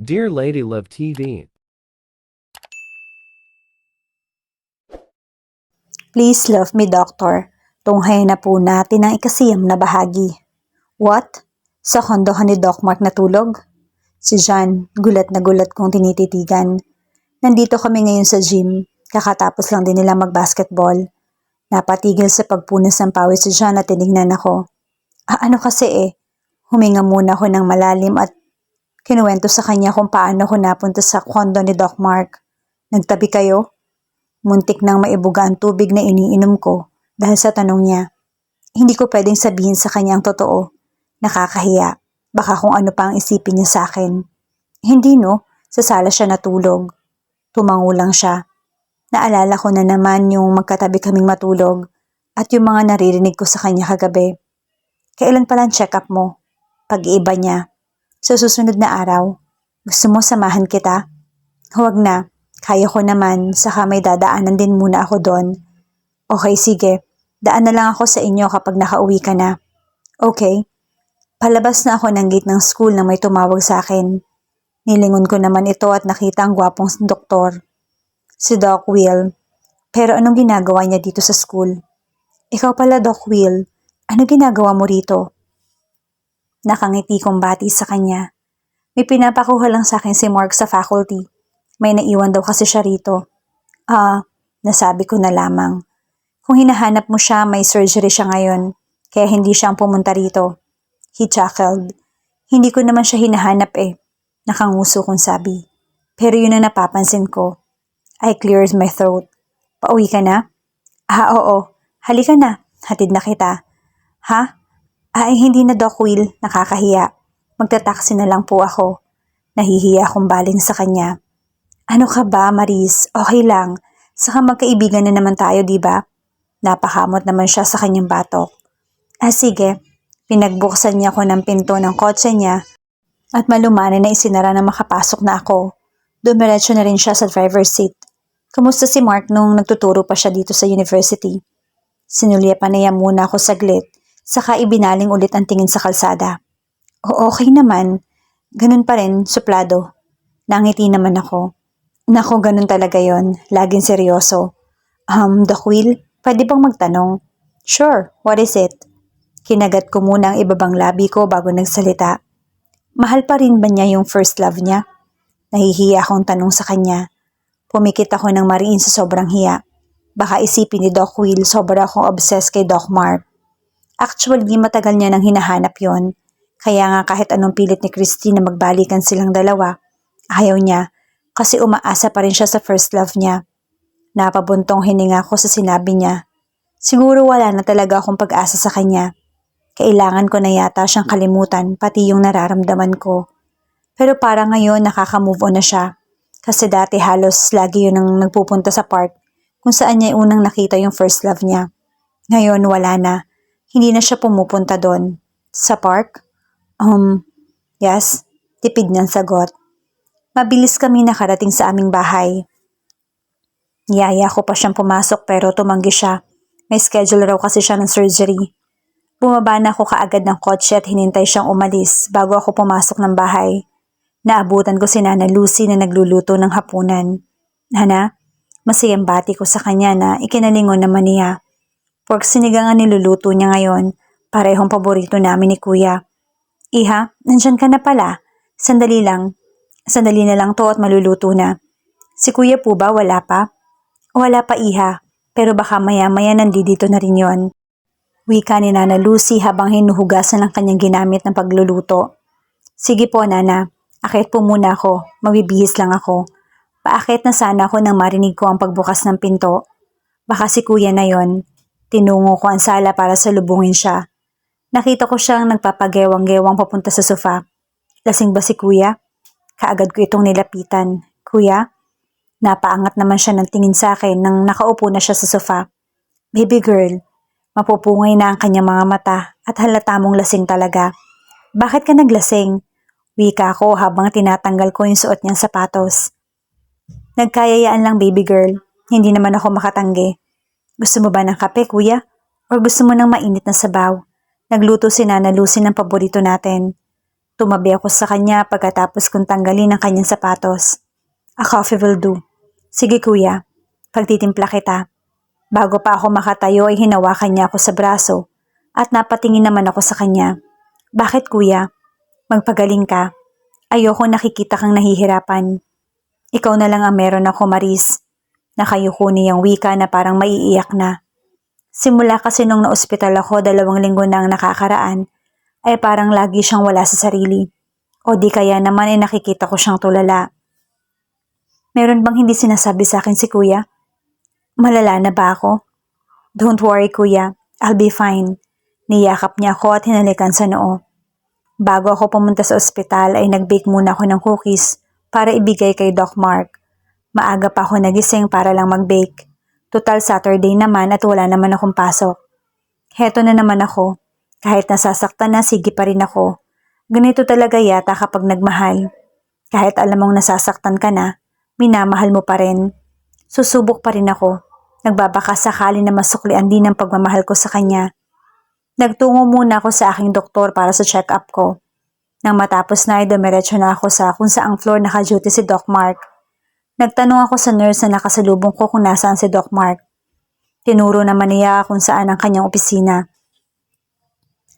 Dear Lady Love TV, Please love me, Doctor. Tunghayan na po natin ang ikasiyam na bahagi. What? Sa kondohan ni Doc Mark natulog? Si John, gulat na gulat kong tinititigan. Nandito kami ngayon sa gym. Kakatapos lang din nila mag-basketball. Napatigil sa pagpunas ng pawis si John at tinignan ako. Ano kasi huminga muna ako ng malalim at kinuwento sa kanya kung paano ako napunta sa kondo ni Doc Mark. Nagtabi kayo? Muntik nang maibuga ang tubig na iniinom ko dahil sa tanong niya. Hindi ko pwedeng sabihin sa kanya ang totoo. Nakakahiya. Baka kung ano pa ang isipin niya sa akin. Hindi no, sa sala siya natulog. Tumango lang siya. Naalala ko na naman yung magkatabi kaming matulog at yung mga naririnig ko sa kanya kagabi. Kailan pala ang check-up mo? Pag-iiba niya. Sa susunod na araw, gusto mo samahan kita? Huwag na. Kaya ko naman, saka may dadaanan din muna ako doon. Okay, sige. Daan na lang ako sa inyo kapag nakauwi ka na. Okay. Palabas na ako ng gate ng school nang may tumawag sa akin. Nilingon ko naman ito at nakita ang gwapong doktor. Si Doc Will. Pero anong ginagawa niya dito sa school? Ikaw pala, Doc Will. Ano ginagawa mo rito? Nakangiti kong bati sa kanya. May pinapakuha lang sa akin si Mark sa faculty. May naiwan daw kasi siya rito. Nasabi ko na lamang. Kung hinahanap mo siya, may surgery siya ngayon. Kaya hindi siya ang pumunta rito. He chuckled. Hindi ko naman siya hinahanap Nakanguso kong sabi. Pero yun ang napapansin ko. I cleared my throat. Pauwi ka na? Oo. Halika na. Hatid na kita. Ha? Hindi na, Doc Will. Nakakahiya. Magta-taxi na lang po ako. Nahihiya akong baling sa kanya. Ano ka ba, Maris? Okay lang. Saka magkaibigan na naman tayo, di ba? Napakamot naman siya sa kanyang batok. Sige. Pinagbuksan niya ako ng pinto ng kotse niya at malumanay na isinara na makapasok na ako. Dumiretso na rin siya sa driver's seat. Kamusta si Mark nung nagtuturo pa siya dito sa university? Sinulyapan niya muna ako saglit, saka ibinaling ulit ang tingin sa kalsada. Okay naman. Ganun pa rin, suplado. Nangiti naman ako. Nako, ganun talaga yon. Laging seryoso. Doc Will, pwede bang magtanong? Sure, what is it? Kinagat ko muna ang ibabang labi ko bago nagsalita. Mahal pa rin ba niya yung first love niya? Nahihiya akong tanong sa kanya. Pumikit ako ng mariin sa sobrang hiya. Baka isipin ni Doc Will sobra akong obsessed kay Doc Mark. Actually, matagal niya nang hinahanap yon. Kaya nga kahit anong pilit ni Christine na magbalikan silang dalawa, ayaw niya. Kasi umaasa pa rin siya sa first love niya. Napabuntong hininga ko sa sinabi niya. Siguro wala na talaga akong pag-asa sa kanya. Kailangan ko na yata siyang kalimutan pati yung nararamdaman ko. Pero parang ngayon nakaka-move on na siya. Kasi dati halos lagi yun ang nagpupunta sa park kung saan niya unang nakita yung first love niya. Ngayon wala na. Hindi na siya pumupunta doon. Sa park? Yes. Tipid niyang sagot. Mabilis kami nakarating sa aming bahay. Niyaya ko pa siyang pumasok pero tumanggi siya. May schedule raw kasi siya ng surgery. Bumaba na ako kaagad ng kotse at hinintay siyang umalis bago ako pumasok ng bahay. Naabutan ko si Nana Lucy na nagluluto ng hapunan. Nana, masayang bati ko sa kanya na ikinalingon naman niya. Pork sinigang ang niluluto niya ngayon, parehong paborito namin ni Kuya. Iha, nandyan ka na pala. Sandali na lang to at maluluto na. Si Kuya po ba wala pa? Wala pa, Iha, pero baka maya-maya nandito na rin yon. Wika ni Nana Lucy habang hinuhugasan ang kanyang ginamit ng pagluluto. Sige po, Nana. Akit po muna ako. Magbibihis lang ako. Paakit na sana ako nang marinig ko ang pagbukas ng pinto. Baka si Kuya na yon. Tinungo ko ang sala para salubungin siya. Nakita ko siyang nagpapagewang-gewang papunta sa sofa. Lasing ba si Kuya? Kaagad ko itong nilapitan. Kuya? Napaangat naman siya ng tingin sa akin nang nakaupo na siya sa sofa. Baby girl, mapupungay na ang kanyang mga mata at halata mong lasing talaga. Bakit ka naglasing? Wika ko habang tinatanggal ko yung suot niyang sapatos. Nagkayayaan lang, baby girl. Hindi naman ako makatanggi. Gusto mo ba ng kape, Kuya? O gusto mo ng mainit na sabaw? Nagluto si Nana Lucy ng paborito natin. Tumabi ako sa kanya pagkatapos kong tanggalin ang kanyang sapatos. A coffee will do. Sige kuya, pagtitimpla kita. Bago pa ako makatayo ay hinawakan niya ako sa braso at napatingin naman ako sa kanya. Bakit kuya? Magpagaling ka. Ayoko nakikita kang nahihirapan. Ikaw na lang ang meron ako, Maris. Nakayuko niyang wika na parang maiiyak na. Simula kasi nung naospital ako 2 linggo na ang nakakaraan, ay parang lagi siyang wala sa sarili. O di kaya naman ay nakikita ko siyang tulala. Meron bang hindi sinasabi sa akin si kuya? Malala na ba ako? Don't worry kuya, I'll be fine. Niyakap niya ako at hinalikan sa noo. Bago ako pumunta sa ospital ay nag-bake muna ako ng cookies para ibigay kay Doc Mark. Maaga pa ako nagising para lang mag-bake. Total Saturday naman at wala naman akong pasok. Heto na naman ako. Kahit nasasaktan na, sige pa rin ako. Ganito talaga yata kapag nagmahal. Kahit alam mong nasasaktan ka na, minamahal mo pa rin. Susubok pa rin ako. Nagbabaka sakali na masuklian din ang pagmamahal ko sa kanya. Nagtungo muna ako sa aking doktor para sa check-up ko. Nang matapos na ay dumiretso na ako sa kung saang floor naka-duty si Doc Mark. Nagtanong ako sa nurse na nakasalubong ko kung nasaan si Doc Mark. Tinuro naman niya kung saan ang kanyang opisina.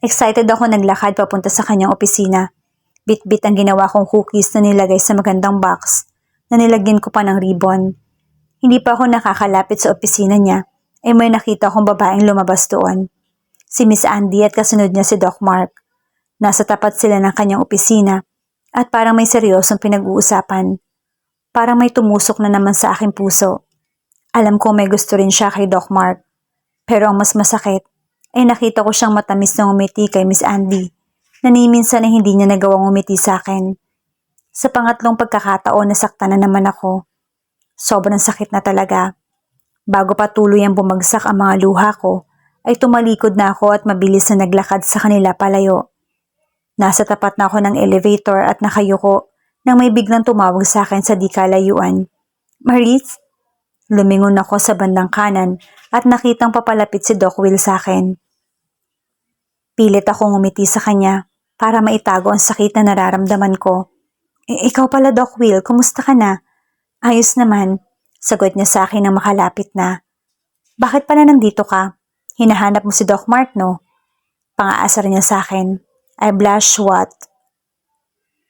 Excited ako naglakad papunta sa kanyang opisina. Bit-bit ang ginawa kong cookies na nilagay sa magandang box na nilagyan ko pa ng ribbon. Hindi pa ako nakakalapit sa opisina niya ay may nakita akong babaeng lumabas doon. Si Miss Andy at kasunod niya si Doc Mark. Nasa tapat sila ng kanyang opisina at parang may seryosong pinag-uusapan. Parang may tumusok na naman sa aking puso. Alam ko may gusto rin siya kay Doc Mark. Pero ang mas masakit ay nakita ko siyang matamis na ngumiti kay Miss Andy na ni minsan ay hindi niya nagawang ngumiti sa akin. Sa pangatlong pagkakataon nasaktan na naman ako. Sobrang sakit na talaga. Bago pa tuluyang bumagsak ang mga luha ko, ay tumalikod na ako at mabilis na naglakad sa kanila palayo. Nasa tapat na ako ng elevator at nakayuko nang may biglang tumawag sa akin sa di kalayuan. Maris? Lumingon ako sa bandang kanan at nakitang papalapit si Doc Will sa akin. Pilit akong ngumiti sa kanya para maitago ang sakit na nararamdaman ko. Ikaw pala Doc Will, kumusta ka na? Ayos naman, sagot niya sa akin nang makalapit na. Bakit pala nandito ka? Hinahanap mo si Doc Mark, no? Pang-aasar niya sa akin. I blush what?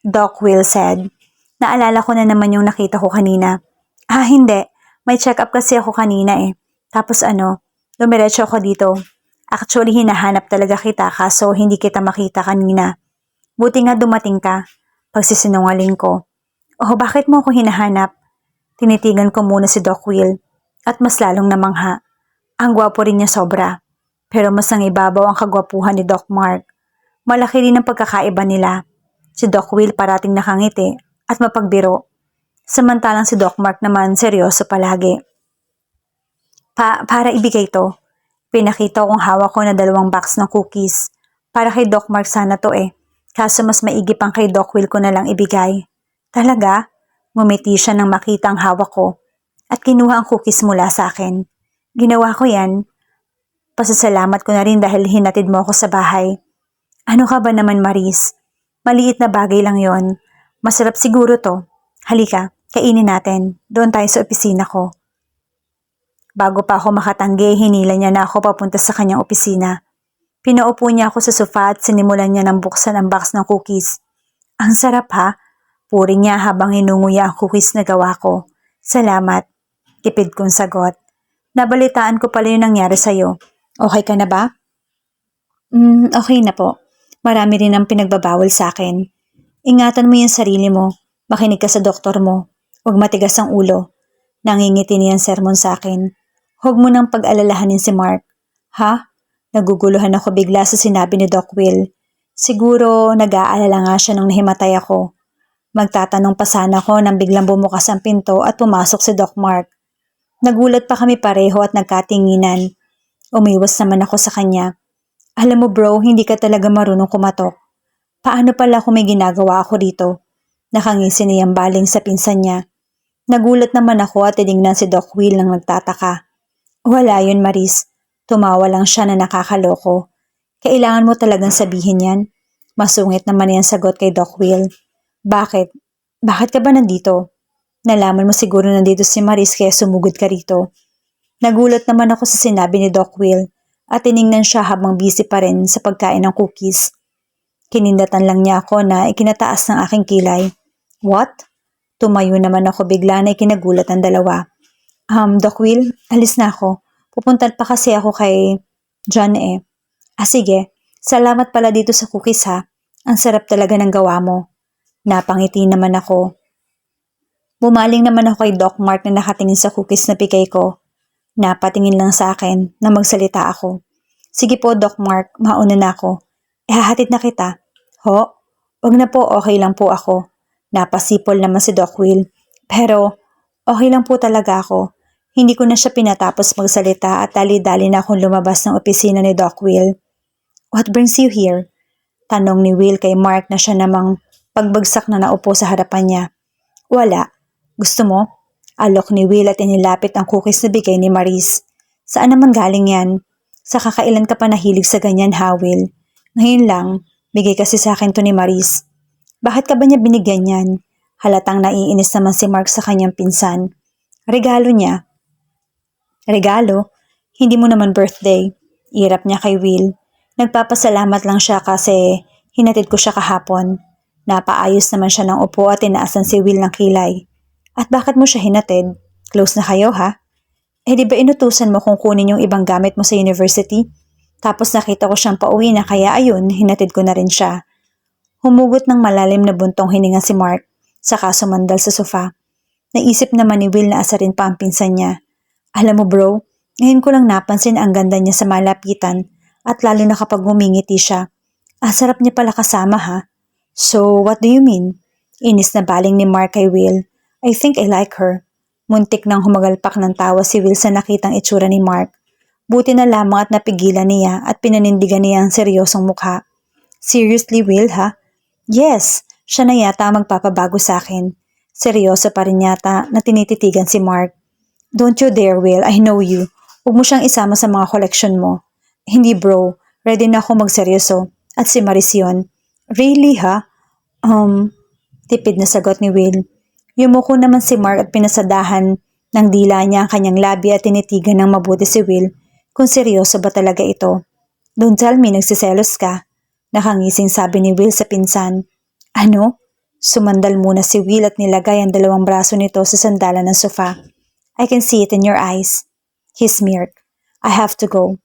Doc Will said. Naalala ko na naman yung nakita ko kanina. Hindi. May check-up kasi ako kanina eh. Tapos dumiretso ako dito. Actually, hinahanap talaga kita kaso hindi kita makita kanina. Buti nga dumating ka. Pagsisinungaling ko. Oh, bakit mo ako hinahanap? Tinitigan ko muna si Doc Will at mas lalong namangha. Ang gwapo rin niya sobra. Pero mas ang ibabaw ang kagwapuhan ni Doc Mark. Malaki rin ang pagkakaiba nila. Si Doc Will parating nakangiti at mapagbiro. Samantalang si Doc Mark naman seryoso palagi. Para ibigay to. Pinakita kong hawak ko na 2 box ng cookies. Para kay Doc Mark sana to eh. Kaso mas maigi pang kay Doc Will ko na lang ibigay. Talaga? Ngumiti siya nang makita ang hawak ko. At kinuha ang cookies mula sa akin. Ginawa ko yan. Pasasalamat ko na rin dahil hinatid mo ako sa bahay. Ano ka ba naman Maris? Maliit na bagay lang yon. Masarap siguro to. Halika, kainin natin. Doon tayo sa opisina ko. Bago pa ako makatanggi, hinila niya na ako papunta sa kanyang opisina. Pinaupo niya ako sa sofa at sinimulan niya ng buksan ang box ng cookies. Ang sarap ha? Puri niya habang hinunguya ang cookies na gawa ko. Salamat. Tipid kong sagot. Nabalitaan ko pala yung nangyari sa'yo. Okay ka na ba? Okay na po. Marami rin ang pinagbabawal sa akin. Ingatan mo yung sarili mo. Makinig ka sa doktor mo. Huwag matigas ang ulo. Nangingiti niyan sermon sa akin. Huwag mo nang pag-alalahanin si Mark. Ha? Naguguluhan ako bigla sa sinabi ni Doc Will. Siguro nag-aalala nga siya nung nahimatay ako. Magtatanong pa sana ako nang biglang bumukas ang pinto at pumasok si Doc Mark. Nagulat pa kami pareho at nagkatinginan. Umiwas naman ako sa kanya. Alam mo bro, hindi ka talaga marunong kumatok. Paano pala kung may ginagawa ako dito? Nakangisi niyang baling sa pinsan niya. Nagulat naman ako at tinignan si Doc Will nang nagtataka. Wala yun Maris. Tumawa lang siya na nakakaloko. Kailangan mo talagang sabihin yan. Masungit naman yan sagot kay Doc Will. Bakit? Bakit ka ba nandito? Nalaman mo siguro nandito si Maris kaya sumugod ka rito. Nagulat naman ako sa sinabi ni Doc Will at tiningnan siya habang busy pa rin sa pagkain ng cookies. Kinindatan lang niya ako na ikinataas ng aking kilay. What? Tumayo naman ako bigla na ikinagulat ang dalawa. Doc Will, alis na ako. Pupunta pa kasi ako kay John eh. Sige. Salamat pala dito sa cookies ha. Ang sarap talaga ng gawa mo. Napangiti naman ako. Bumaling naman ako kay Doc Mark na nakatingin sa cookies na bigay ko. Napatingin lang sa akin na magsalita ako. Sige po Doc Mark, mauna na ako. Ihahatid na kita. Ho? Wag na po, okay lang po ako. Napasipol naman si Doc Will. Pero okay lang po talaga ako. Hindi ko na siya pinatapos magsalita at dali-dali na akong lumabas ng opisina ni Doc Will. What brings you here? Tanong ni Will kay Mark na siya namang pagbagsak na naupo sa harapan niya. Wala. Gusto mo? Alok ni Will at inilapit ang cookies na bigay ni Maris. Saan naman galing yan? Sa kakailan ka pa nahilig sa ganyan ha, Will? Ngayon lang, bigay kasi sa akin to ni Maris. Bakit ka ba niya binigyan yan? Halatang naiinis naman si Mark sa kanyang pinsan. Regalo niya. Regalo? Hindi mo naman birthday. Irap niya kay Will. Nagpapasalamat lang siya kasi hinatid ko siya kahapon. Napaayos naman siya ng upo at tinaasan si Will ng kilay. At bakit mo siya hinatid? Close na kayo ha? Di ba inutusan mo kung kunin yung ibang gamit mo sa university? Tapos nakita ko siyang pauwi na kaya ayun, hinatid ko na rin siya. Humugot ng malalim na buntong hininga si Mark, saka sumandal sa sofa. Naisip naman ni Will na asarin pa ang pinsan niya. Alam mo bro, ngayon ko lang napansin ang ganda niya sa malapitan at lalo na kapag humingiti siya. Sarap niya pala kasama ha. So, what do you mean? Inis na baling ni Mark kay Will. I think I like her. Muntik nang humagalpak ng tawa si Will sa nakitang itsura ni Mark. Buti na lamang at napigilan niya at pinanindigan niya ang seryosong mukha. Seriously Will ha? Yes, siya na yata magpapabago sa akin. Seryoso pa rin yata na tinititigan si Mark. Don't you dare Will, I know you. Huwag mo siyang isama sa mga koleksyon mo. Hindi bro, ready na ako magseryoso. At si Maris yun. Really ha? Tipid na sagot ni Will. Yumuko naman si Mark at pinasadahan ng dila niya ang kanyang labi at tinitigan ng mabuti si Will kung seryoso ba talaga ito. Don't tell me nagsiselos ka. Nakangising sabi ni Will sa pinsan. Ano? Sumandal muna si Will at nilagay ang dalawang braso nito sa sandalan ng sofa. I can see it in your eyes. He smirked. I have to go.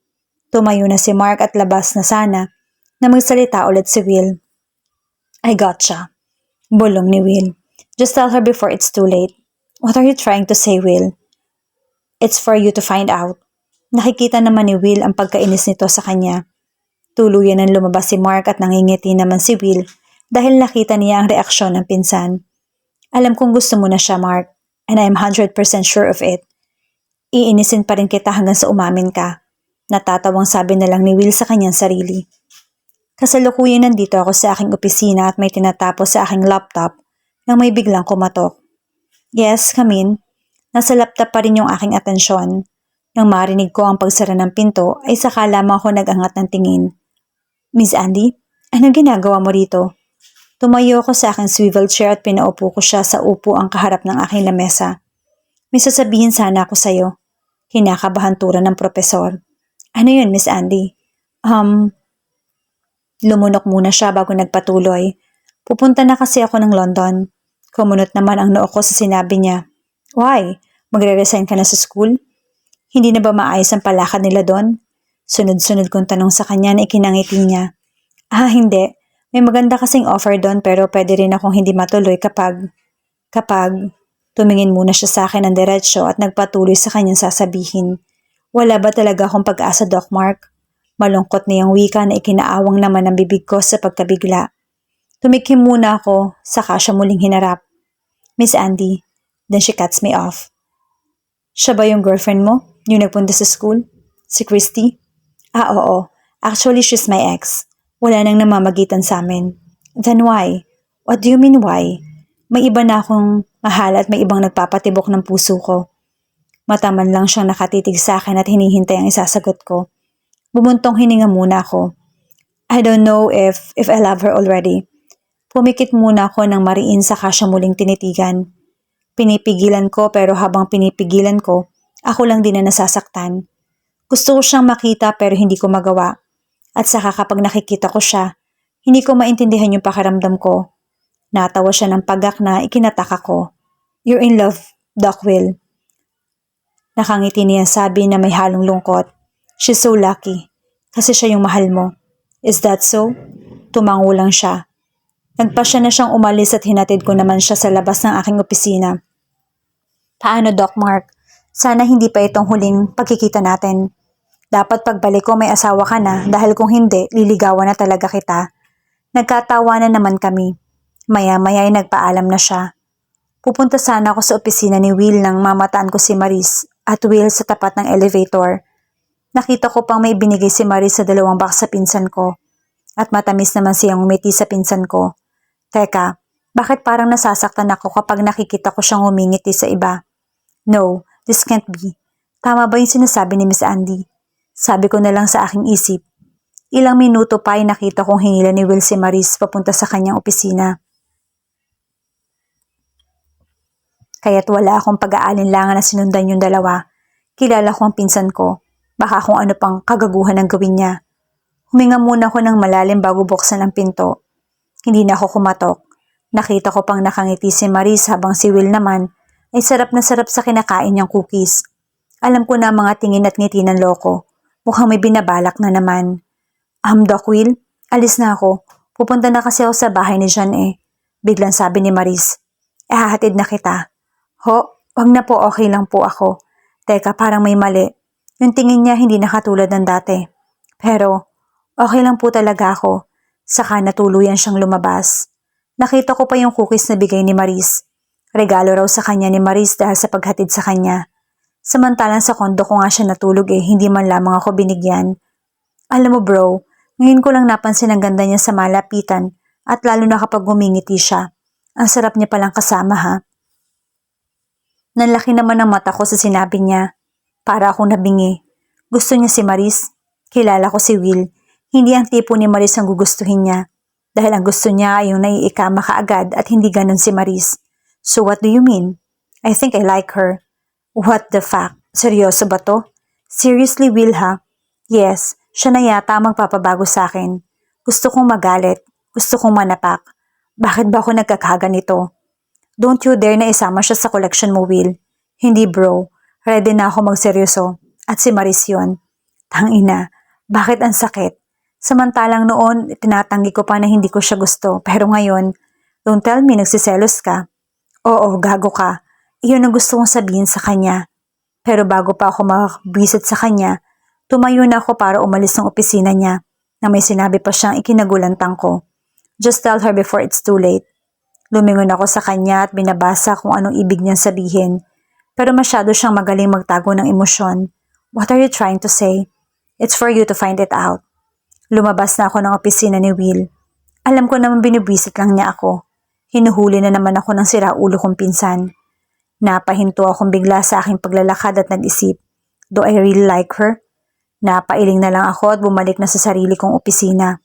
Tumayo na si Mark at labas na sana na magsalita ulit si Will. I gotcha. Bulong ni Will. Just tell her before it's too late. What are you trying to say, Will? It's for you to find out. Nakikita naman ni Will ang pagkainis nito sa kanya. Tuluyan ang lumabas si Mark at nangingiti naman si Will dahil nakita niya ang reaksyon ng pinsan. Alam kong gusto mo na siya, Mark, and I'm 100% sure of it. Iinisin pa rin kita hanggang sa umamin ka. Natatawang sabi na lang ni Will sa kanyang sarili. Kasalukuyan nandito ako sa aking opisina at may tinatapos sa aking laptop nang may biglang kumatok. Yes, come in. Nasa laptop pa rin yung aking atensyon. Nang marinig ko ang pagsara ng pinto ay saka lamang ako nag-angat ng tingin. Miss Andy, anong ginagawa mo rito? Tumayo ako sa aking swivel chair at pinaupo ko siya sa upo ang kaharap ng aking lamesa. May sasabihin sana ako sa'yo. Kinakabahan tulad ng propesor. Ano yun, Miss Andy? Lumunok muna siya bago nagpatuloy. Pupunta na kasi ako ng London. Kumunot naman ang noo ko sa sinabi niya. Why? Magre-resign ka na sa school? Hindi na ba maayos ang palakad nila doon? Sunod-sunod kong tanong sa kanya na ikinangiti niya. Hindi. May maganda kasing offer doon pero pwede rin akong hindi matuloy kapag tumingin muna siya sa akin ng diretsyo at nagpatuloy sa kanyang sasabihin. Wala ba talaga akong pag-asa, Doc Mark? Malungkot niyang wika na ikinaawang naman ang bibig ko sa pagkabigla. Tumikim muna ako, saka siya muling hinarap. Miss Andy. Then she cuts me off. Siya ba yung girlfriend mo? Yung nagpunta sa school? Si Christy? Oo. Actually, she's my ex. Wala nang namamagitan sa amin. Then why? What do you mean why? May iba na akong mahal at may ibang nagpapatibok ng puso ko. Mataman lang siyang nakatitig sa akin at hinihintay ang isasagot ko. Bumuntong hininga muna ako. I don't know if I love her already. Pumikit muna ako ng mariin saka siya muling tinitigan. Pinipigilan ko pero habang pinipigilan ko, ako lang din na nasasaktan. Gusto ko siyang makita pero hindi ko magawa. At saka kapag nakikita ko siya, hindi ko maintindihan yung pakiramdam ko. Natawa siya ng pagak na ikinataka ko. You're in love, Doc Will. Nakangiti niya sabi na may halong lungkot. She's so lucky. Kasi siya yung mahal mo. Is that so? Tumango lang siya. Nagpasya na siyang umalis at hinatid ko naman siya sa labas ng aking opisina. Paano, Doc Mark? Sana hindi pa itong huling pagkikita natin. Dapat pagbalik ko may asawa ka na dahil kung hindi, liligawan na talaga kita. Nagkatawanan naman kami. Maya-maya ay nagpaalam na siya. Pupunta sana ako sa opisina ni Will nang mamataan ko si Maris at Will sa tapat ng elevator. Nakita ko pang may binigay si Maris sa 2 box sa pinsan ko. At matamis naman siyang umiti sa pinsan ko. Teka, bakit parang nasasaktan ako kapag nakikita ko siyang umingiti sa iba? No, this can't be. Tama ba yung sinasabi ni Miss Andy? Sabi ko na lang sa aking isip. Ilang minuto pa ay nakita kong hinila ni Will si Maris papunta sa kanyang opisina. Kaya't wala akong pag-aalinlangan na sinundan yung dalawa. Kilala ko ang pinsan ko. Baka kung ano pang kagaguhan ang gawin niya. Huminga muna ako ng malalim bago buksan ang pinto. Hindi na ako kumatok. Nakita ko pang nakangiti si Maris habang si Will naman ay sarap na sarap sa kinakain niyang cookies. Alam ko na ang mga tingin at ngiti ng loko. Mukhang may binabalak na naman. Doc Will, alis na ako. Pupunta na kasi ako sa bahay ni John eh. Biglang sabi ni Maris. Hahatid na kita. Ho, wag na po, okay lang po ako. Teka, parang may mali. Yung tingin niya hindi na katulad ng dati. Pero, okay lang po talaga ako. Saka natuluyan siyang lumabas. Nakita ko pa yung cookies na bigay ni Maris. Regalo raw sa kanya ni Maris dahil sa paghatid sa kanya. Samantalang sa kondo ko nga siya natulog hindi man lamang ako binigyan. Alam mo bro, ngayon ko lang napansin ang ganda niya sa malapitan at lalo na kapag gumingiti siya. Ang sarap niya palang kasama ha. Nanlaki naman ang mata ko sa sinabi niya. Para akong nabingi. Gusto niya si Maris? Kilala ko si Will. Hindi ang tipo ni Maris ang gugustuhin niya. Dahil ang gusto niya ay yung naiikama kaagad at hindi ganun si Maris. So what do you mean? I think I like her. What the fuck? Seryoso ba to? Seriously, Will ha? Yes, siya na yata magpapabago sa akin. Gusto kong magalit. Gusto kong manapak. Bakit ba ako nagkakaganito? Don't you dare na isama siya sa collection mo, Will. Hindi bro. Ready na ako magseryoso. At si Maris yun. Tangina, bakit ang sakit? Samantalang noon, tinatanggi ko pa na hindi ko siya gusto. Pero ngayon, don't tell me nagsiselos ka. Oo, gago ka. Iyon ang gusto kong sabihin sa kanya. Pero bago pa ako makabwisit sa kanya, tumayo na ako para umalis ng opisina niya na may sinabi pa siyang ikinagulantang ko. Just tell her before it's too late. Lumingon ako sa kanya at binabasa kung anong ibig niyang sabihin. Pero masyado siyang magaling magtago ng emosyon. What are you trying to say? It's for you to find it out. Lumabas na ako ng opisina ni Will. Alam ko naman binibwisit lang niya ako. Hinuhuli na naman ako ng siraulo kong pinsan. Napahinto akong bigla sa aking paglalakad at nag-isip. Do I really like her? Napailing na lang ako at bumalik na sa sarili kong opisina.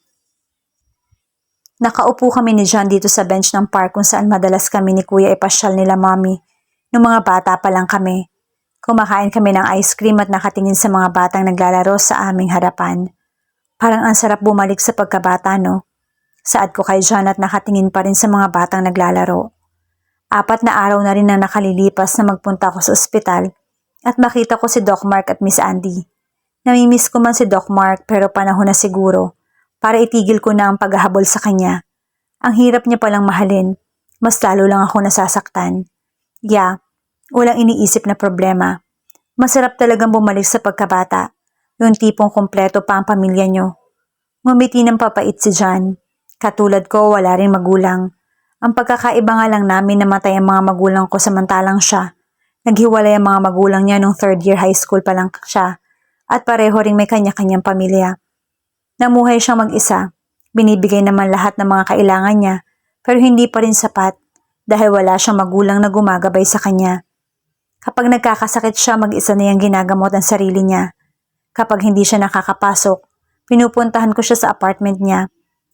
Nakaupo kami ni John dito sa bench ng park kung saan madalas kami ni Kuya ipasyal nila Mommy. Nung mga bata pa lang kami. Kumakain kami ng ice cream at nakatingin sa mga batang naglalaro sa aming harapan. Parang ang sarap bumalik sa pagkabata, no? Saad ko kay John at nakatingin pa rin sa mga batang naglalaro. 4 na araw na rin na nakalilipas na magpunta ako sa ospital at makita ko si Doc Mark at Miss Andy. Namimiss ko man si Doc Mark pero panahon na siguro para itigil ko na ang paghahabol sa kanya. Ang hirap niya palang mahalin. Mas lalo lang ako nasasaktan. Yeah, walang iniisip na problema. Masarap talagang bumalik sa pagkabata. Yung tipong kompleto pa ang pamilya nyo. Ngumiti ng papait si John. Katulad ko, wala rin magulang. Ang pagkakaiba nga lang namin namatay ang mga magulang ko samantalang siya. Naghiwalay ang mga magulang niya nung 3rd year high school pa lang siya. At pareho ring may kanya-kanyang pamilya. Namuhay siyang mag-isa. Binibigay naman lahat ng mga kailangan niya. Pero hindi pa rin sapat dahil wala siyang magulang na gumagabay sa kanya. Kapag nagkakasakit siya, mag-isa na niyang ginagamot ang sarili niya. Kapag hindi siya nakakapasok, Pinupuntahan ko siya sa apartment niya.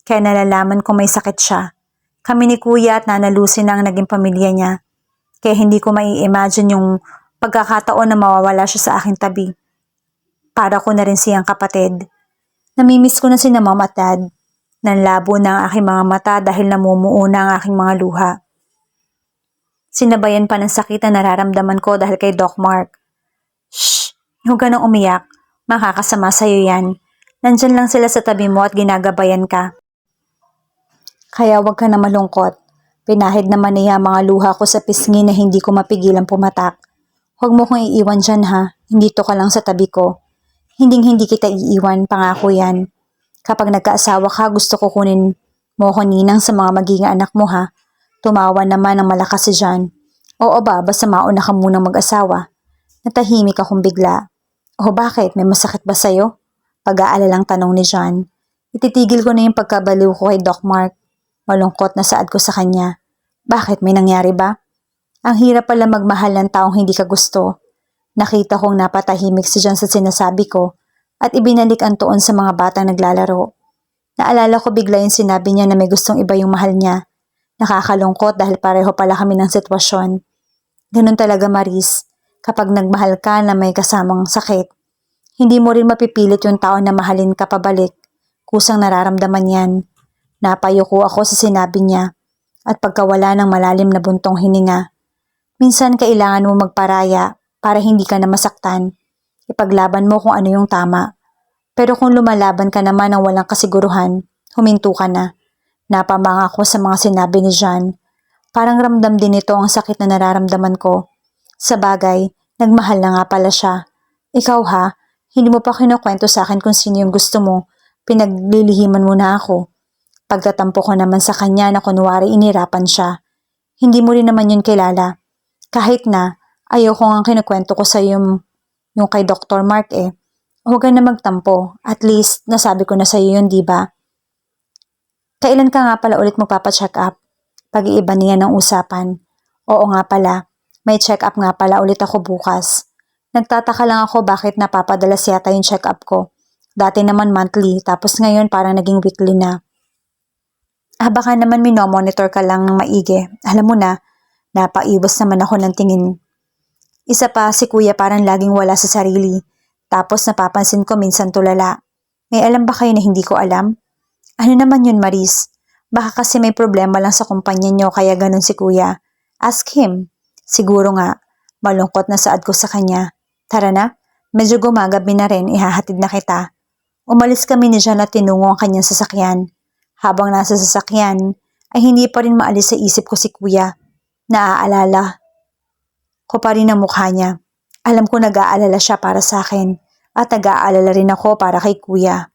Kaya nalalaman ko may sakit siya. Kami ni Kuya at Nana Lucy na ang naging pamilya niya. Kaya hindi ko mai-imagine yung pagkakataon na mawawala siya sa aking tabi. Para ko na rin siyang kapatid. Namimiss ko na si Mom at Dad. Nanlabo na ang aking mga mata dahil namumuo na ang aking mga luha. Sinabayan pa ng sakit na nararamdaman ko dahil kay Doc Mark. Shh! Huwag ka nang umiyak. Makakasama sa'yo yan. Nandyan lang sila sa tabi mo at ginagabayan ka. Kaya huwag ka na malungkot. Pinahid naman niya mga luha ko sa pisngi na hindi ko mapigilan pumatak. Huwag mo kong iiwan dyan ha. Dito ka lang sa tabi ko. Hindi kita iiwan, pangako yan. Kapag nagkaasawa ka, gusto ko kunin mo ko ninang sa mga magiging anak mo ha. Tumawa naman ng malakas si John. Oo ba, basta mauna ka munang mag-asawa. Natahimik akong bigla. O bakit? May masakit ba sa'yo? Pag-aalalang tanong ni John. Ititigil ko na yung pagkabaliw ko kay Doc Mark. Malungkot na saad ko sa kanya. Bakit? May nangyari ba? Ang hirap pala magmahal ng taong hindi ka gusto. Nakita kong napatahimik si John sa sinasabi ko at ibinalik ang tuon sa mga batang naglalaro. Naalala ko bigla yung sinabi niya na may gustong iba yung mahal niya. Nakakalungkot dahil pareho pala kami ng sitwasyon. Ganun talaga, Maris. Kapag nagmahal ka na may kasamang sakit, hindi mo rin mapipilit yung tao na mahalin ka pabalik. Kusang nararamdaman yan. Napayuko ako sa sinabi niya at pagkawala ng malalim na buntong hininga. Minsan kailangan mo magparaya para hindi ka na masaktan. Ipaglaban mo kung ano yung tama. Pero kung lumalaban ka naman ng walang kasiguruhan, huminto ka na. Napamanga ako sa mga sinabi ni John. Parang ramdam din ito ang sakit na nararamdaman ko. Sa bagay, nagmahal na nga pala siya. Ikaw ha, hindi mo pa kinukwento sa akin kung sino yung gusto mo. Pinaglilihiman mo na ako. Pagkatampo ko naman sa kanya na kunwari inirapan siya. Hindi mo rin naman yun kilala. Kahit na, ayaw ko nga kinukwento ko sa yung kay Dr. Mark eh. Huwag ka na magtampo. At least, nasabi ko na sa iyo yun, diba? Kailan ka nga pala ulit magpapacheck up? Pag-iiba niya ng usapan. Oo nga pala, may check up nga pala ulit ako bukas. Nagtataka lang ako bakit napapadalas yata yung check up ko. Dati naman monthly, tapos ngayon parang naging weekly na. Baka naman minomonitor ka lang ng maigi. Alam mo na, napaiwas naman ako ng tingin. Isa pa, si Kuya parang laging wala sa sarili. Tapos napapansin ko minsan tulala. May alam ba kayo na hindi ko alam? Ano naman yun, Maris? Baka kasi may problema lang sa kumpanya nyo kaya ganun si Kuya. Ask him. Siguro nga. Malungkot na saad ko sa kanya. Tara na. Medyo gumagabi na rin, ihahatid na kita. Umalis kami ni John at tinungo ang kanyang sasakyan. Habang nasa sasakyan, ay hindi pa rin maalis sa isip ko si Kuya. Naaalala ko pa rin ang mukha niya. Alam ko nag-aalala siya para sa akin at nag-aalala rin ako para kay Kuya.